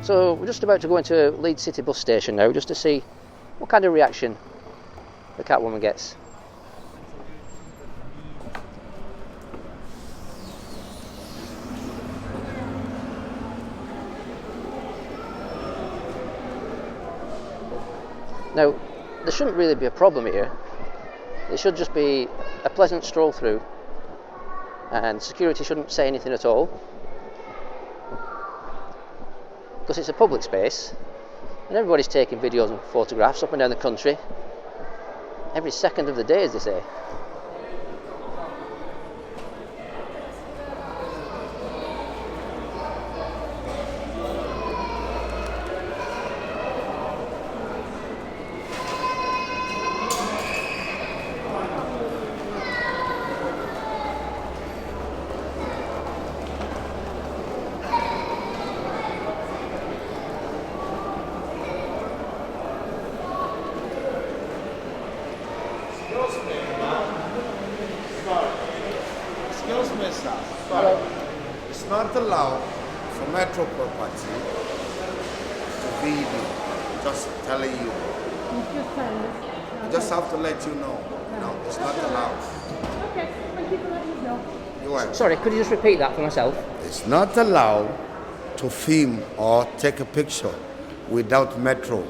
So we're just about to go into Leeds City bus station now, just to see what kind of reaction the cat woman gets. Now, there shouldn't really be a problem here. It should just be a pleasant stroll through, and security shouldn't say anything at all, because it's a public space and everybody's taking videos and photographs up and down the country every second of the day, as they say. Excuse me, sir. Sorry. It's not allowed for metro property to video. Just telling you. Just have to let you know. No, it's not allowed. Okay, thank you for letting us know. You're welcome. Sorry, could you just repeat that for myself? It's not allowed to film or take a picture without metro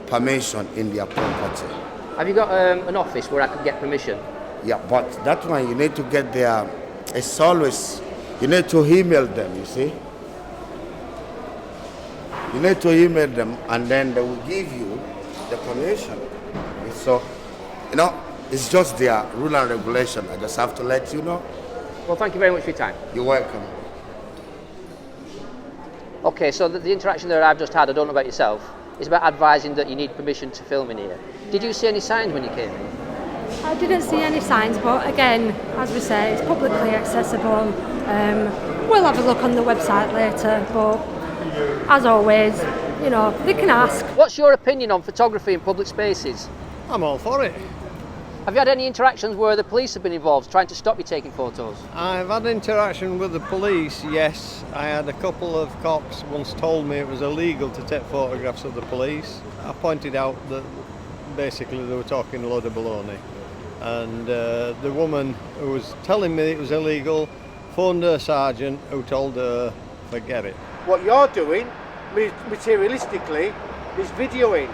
permission in their property. Have you got an office where I could get permission? Yeah, but that one you need to get there. It's always, you need to email them, you see. You need to email them and then they will give you the permission. So, you know, it's just their rule and regulation. I just have to let you know. Well, thank you very much for your time. You're welcome. Okay, so the interaction that I've just had, I don't know about yourself, is about advising that you need permission to film in here. Did you see any signs when you came in? I didn't see any signs, but again, as we say, it's publicly accessible. We'll have a look on the website later, but as always, you know, they can ask. What's your opinion on photography in public spaces? I'm all for it. Have you had any interactions where the police have been involved trying to stop you taking photos? I've had interaction with the police, yes. I had a couple of cops once told me it was illegal to take photographs of the police. I pointed out that basically they were talking a load of baloney. And the woman who was telling me it was illegal phoned her sergeant, who told her, forget it. What you're doing, materialistically, is videoing.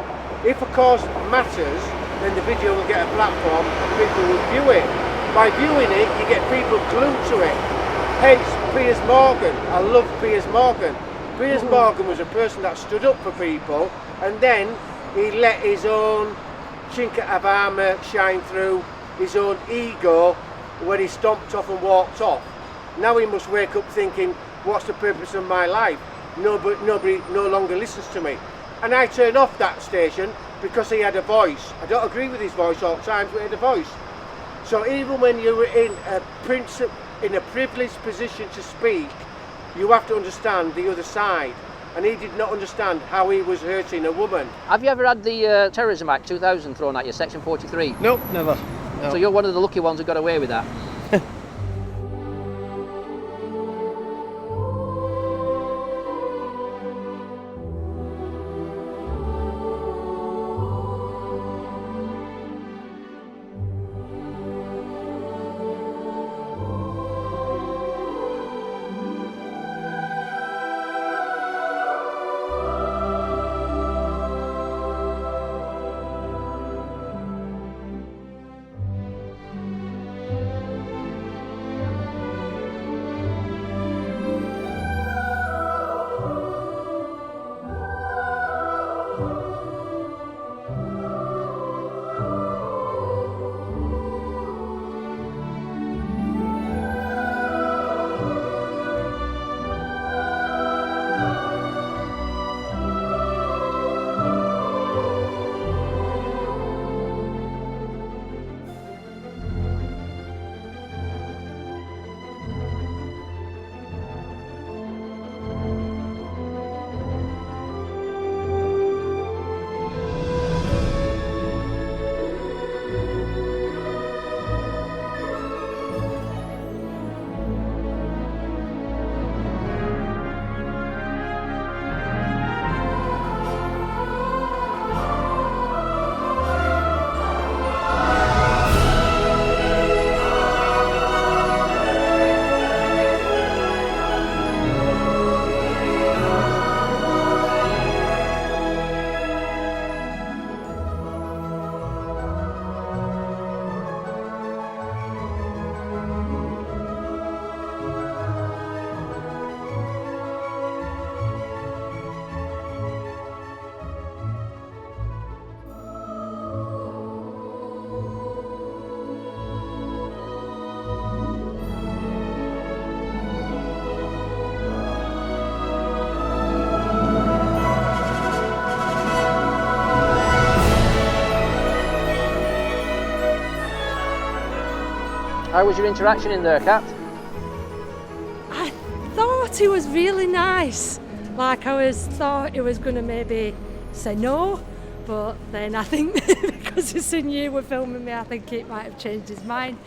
If a cause matters, then the video will get a platform and people will view it. By viewing it, you get people glued to it. Hence, Piers Morgan. I love Piers Morgan. Piers Morgan was a person that stood up for people, and then he let his own chink of armour shine through, his own ego, when he stomped off and walked off. Now he must wake up thinking, what's the purpose of my life? Nobody no longer listens to me. And I turned off that station because he had a voice. I don't agree with his voice all the time, but he had a voice. So even when you're in a privileged position to speak, you have to understand the other side. And he did not understand how he was hurting a woman. Have you ever had the Terrorism Act 2000 thrown at you, Section 43? Nope, never. No. So you're one of the lucky ones who got away with that? How was your interaction in there, Cat? I thought he was really nice. Like thought he was going to maybe say no, but then I think because he's seen you were filming me, I think it might have changed his mind.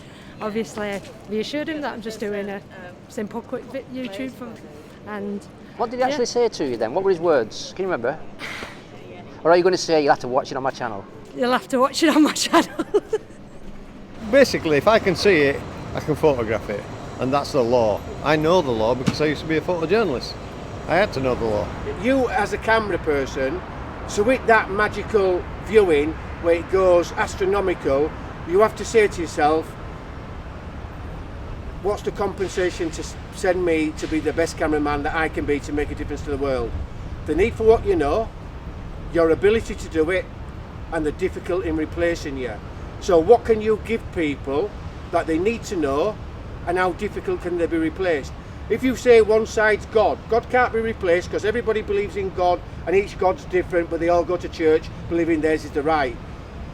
Obviously, reassured him that I'm just doing a simple, quick YouTube and. What did he actually say to you then? What were his words? Can you remember? Or are you going to say you'll have to watch it on my channel? You'll have to watch it on my channel. Basically, if I can see it, I can photograph it, and that's the law. I know the law because I used to be a photojournalist. I had to know the law. You as a camera person, so with that magical viewing where it goes astronomical, you have to say to yourself, what's the compensation to send me to be the best cameraman that I can be to make a difference to the world? The need for what you know, your ability to do it, and the difficulty in replacing you. So what can you give people that they need to know, and how difficult can they be replaced? If you say one side's God, God can't be replaced because everybody believes in God and each God's different, but they all go to church believing theirs is the right.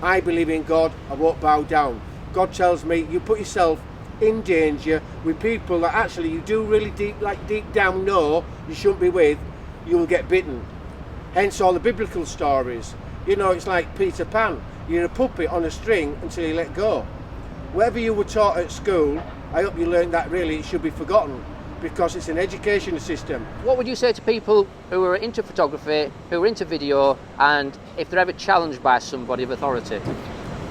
I believe in God, I won't bow down. God tells me you put yourself in danger with people that actually you do really deep down know you shouldn't be with, you will get bitten. Hence all the biblical stories. You know, it's like Peter Pan. You're a puppet on a string until you let go. Whatever you were taught at school, I hope you learned that really it should be forgotten because it's an education system. What would you say to people who are into photography, who are into video, and if they're ever challenged by somebody of authority?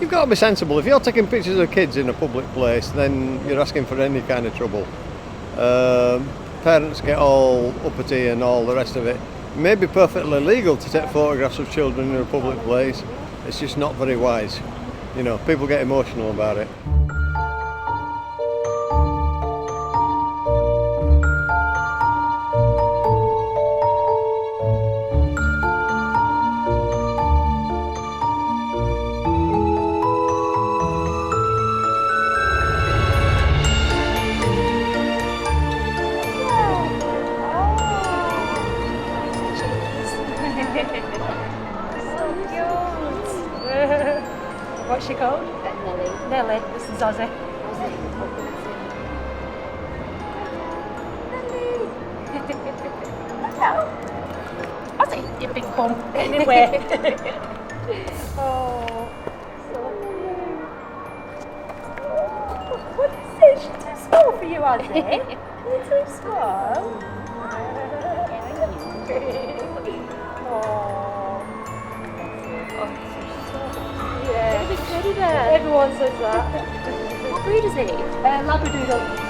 You've got to be sensible. If you're taking pictures of kids in a public place, then you're asking for any kind of trouble. Parents get all uppity and all the rest of it. It may be perfectly legal to take photographs of children in a public place. It's just not very wise. You know, people get emotional about it. What's she called? Nelly. Nelly. This is Ozzy. Hello. Ozzy, you big bum. Anyway. Oh. What is it? She's too small for you, Ozzy. You're too small. Yeah. Big teddy bear. Everyone says that. What breed is he? Labradoodle.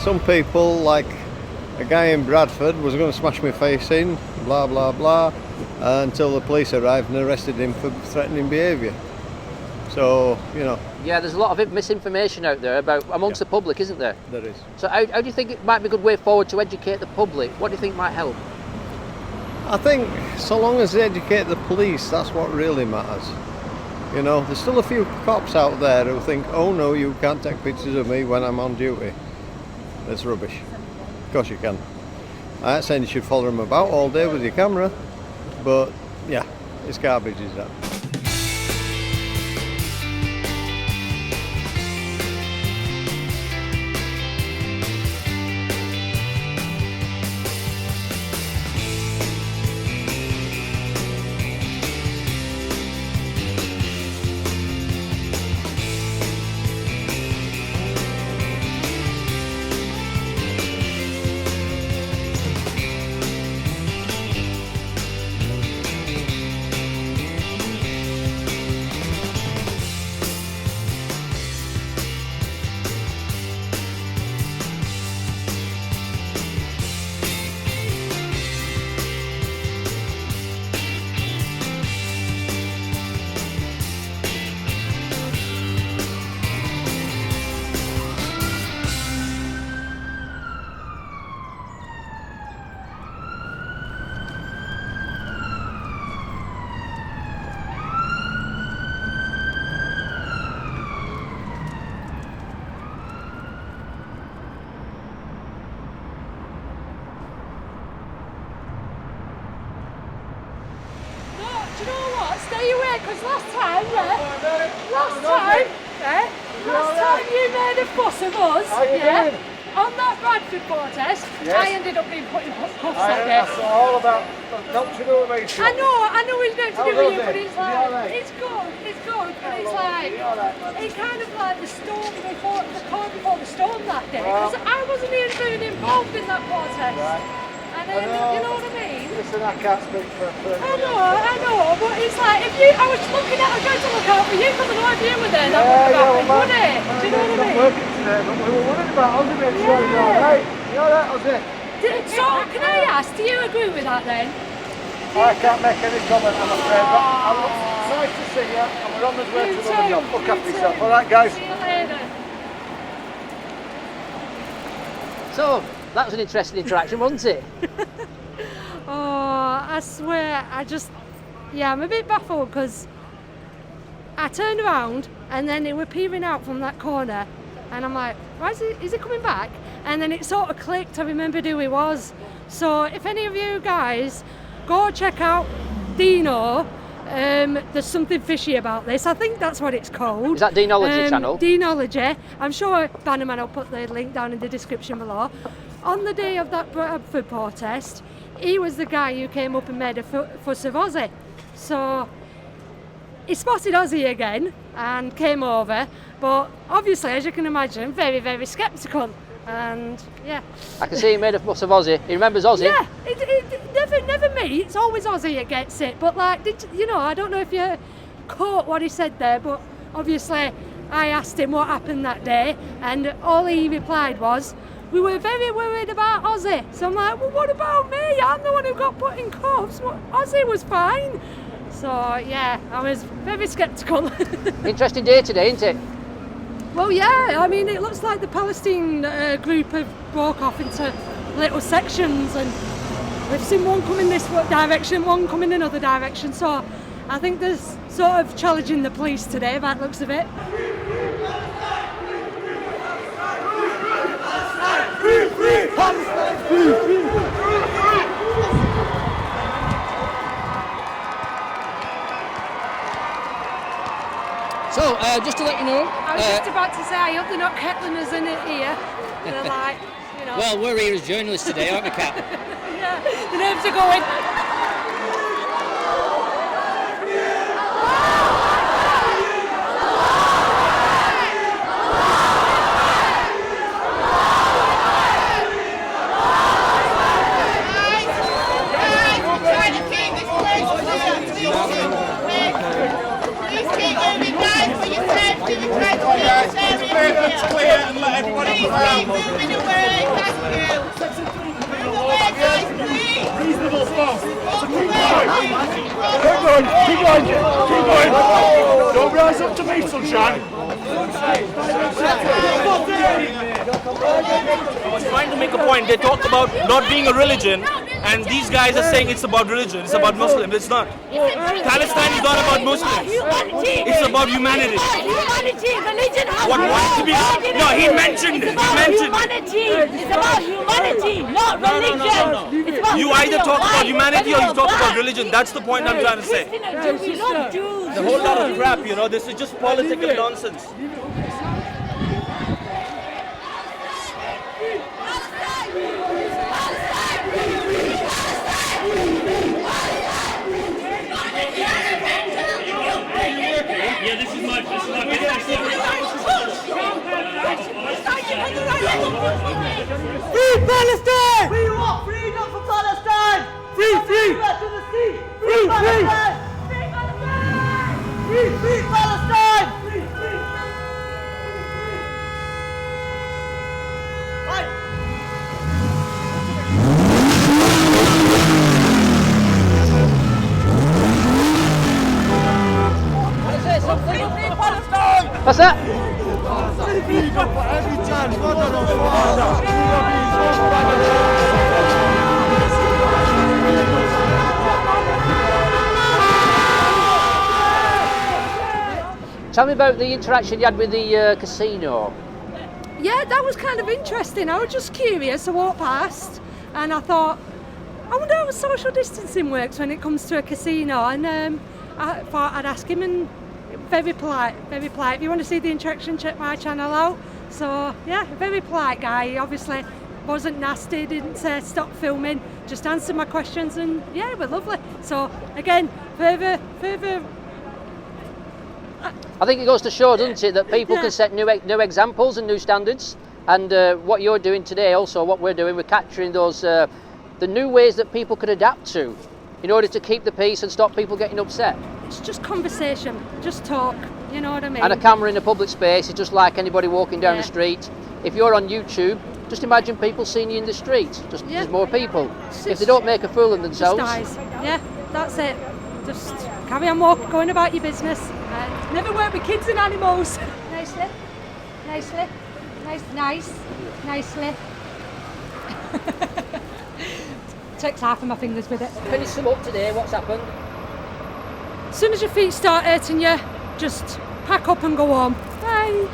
Some people, like a guy in Bradford, was going to smash my face in, blah blah blah, until the police arrived and arrested him for threatening behaviour. So, you know. Yeah, there's a lot of misinformation out there about amongst the public, isn't there? There is. So how do you think it might be a good way forward to educate the public? What do you think might help? I think so long as they educate the police, that's what really matters. You know, there's still a few cops out there who think, oh no, you can't take pictures of me when I'm on duty. That's rubbish. Of course you can. I'm not saying you should follow them about all day with your camera, but yeah, it's garbage, is that. you wait, because last time you made a fuss of us, on that Bradford protest, I ended up being put in cuffs that day. That's all about not to do with me. I know it's not to do with you, but it's like, it's good, but it's like, it's kind of like the storm before, the calm before the storm that day, because I wasn't even involved in that protest. And then, you know what I mean? Listen, I can't speak for I know, but it's like, if you, I was trying to look out for you, because I know if you were there, that would have happened, wouldn't it? Do you know what I mean? Working today, but we were worried about Ozzy being sure you're alright. You know that, Ozzy? So, can I ask, do you agree with that then? I can't make any comment, I'm afraid, but it's nice to see you, and we're on the way to another job. Look after yourself, alright guys? See you later. So, that was an interesting interaction, wasn't it? Oh, I swear, I'm a bit baffled because I turned around and then they were peering out from that corner and I'm like, is he coming back? And then it sort of clicked, I remembered who he was. So if any of you guys go check out Dino, there's something fishy about this. I think that's what it's called. Is that Deanology channel? Deanology. I'm sure BANAMAN will put the link down in the description below. On the day of that Bradford protest, he was the guy who came up and made a fuss of Ozzy. So he spotted Ozzy again and came over, but obviously, as you can imagine, very, very sceptical. And yeah, I can see he made a fuss of Ozzy. He remembers Ozzy. Yeah, it never me. It's always Ozzy that gets it. But like, I don't know if you caught what he said there, but obviously, I asked him what happened that day, and all he replied was, "We were very worried about Ozzy." So I'm like, well, what about me? I'm the one who got put in cuffs. Ozzy was fine. So yeah, I was very sceptical. Interesting day today, isn't it? Well, yeah, I mean, it looks like the Palestine group have broke off into little sections, and we've seen one come in this direction, one come in another direction. So I think there's sort of challenging the police today, by the looks of it. So, just to let you know... I was just about to say, I hope they're not kettling us in it here. They're like, Well, we're here as journalists today, aren't we, Cat? Yeah, the nerves are going. Keep going. Don't rise up to me, sunshine. I was trying to make a point. They talk about not being a religion, and these guys are saying it's about religion. It's about Muslims. It's not. Palestine is not about Muslims. It's about humanity. Humanity, religion has What wants to be? No, he mentioned it. He mentioned it. It's about humanity, not religion. It's about You either talk about humanity or you talk about religion. That's the point I'm trying to say. We love Jews. The whole lot of crap, this is just political nonsense. Yeah, this is my business. Free Palestine! We want freedom for Palestine! Free! Back to the sea! Free Palestine! Free Palestine! Right. What's that? Tell me about the interaction you had with the casino. Yeah, that was kind of interesting. I was just curious. I walked past and I thought, I wonder how social distancing works when it comes to a casino. And I thought I'd ask him, and very polite, very polite. If you want to see the interaction, check my channel out. So yeah, very polite guy. He obviously wasn't nasty, didn't say stop filming, just answered my questions, and yeah, it was lovely. So again, further I think it goes to show, doesn't it, that people can set new examples and new standards. And what you're doing today, also what we're doing, we're capturing those the new ways that people could adapt to in order to keep the peace and stop people getting upset. It's just conversation, just talk, you know what I mean? And a camera in a public space is just like anybody walking down the street. If you're on YouTube, just imagine people seeing you in the street. Just there's more people. If they don't make a fool of themselves. Just eyes. Yeah, that's it. Just carry on going about your business. Never work with kids and animals. Nicely. Nicely. Takes half of my fingers with it. Finish them up today, what's happened? As soon as your feet start hurting you, just pack up and go home. Bye.